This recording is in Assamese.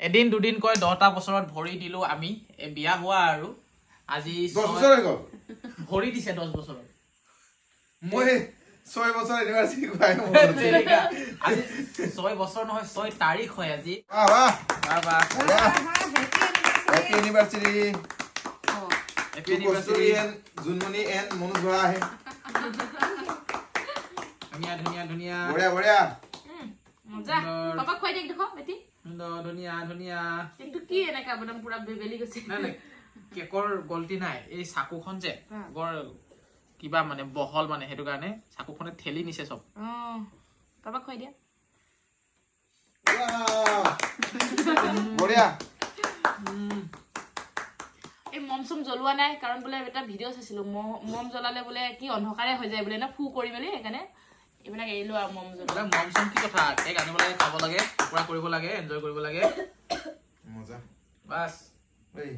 এদিন দুদিন কৈ 10টা বছৰত ভৰি দিলো আমি বিয়া হোৱা আৰু আজি 10 বছৰ হৈ গ'ল ভৰি দিছে 10 বছৰত মই 6 বছৰ ইউনিভাৰ্চিটি গৈ আজি 6 বছৰ নহয় 6 তাৰিখ হয় আজি বাহ বাহ happy university happy university Junmoni N Manoj Bora আহে ধুনীয়া ধুনীয়া ধুনীয়া বঢ়িয়া বঢ়িয়া মজা পাপা খুৱাই দেখ দেখো বেটি ধুনীয়া ধুনীয়া কিন্তু কি এনেকা বদম পুৰা বেবেলি গৈছে নাই কেকৰ গলতি নাই এই চাকুখন যে বৰ কিবা মানে বহল মানে হেতু কাৰণে চাকুখনে ঠেলি নিছে সব পাপা খুৱাই দিয়া বঢ়িয়া এই মম চম জ্বলোৱা নাই কাৰণ বোলে এটা ভিডিঅ' চাইছিলো মম জ্বলালে বোলে কি অন্ধকাৰে হৈ যায় বোলে না ফু কৰি মেলি সেইকাৰণে এইবিলাক এৰিলো আৰু মম জ্বলা মম চম কি কথা কেক আনিব লাগে খাব লাগে পুৰা কৰিব লাগে এনজয় কৰিব লাগে মজা বাস এই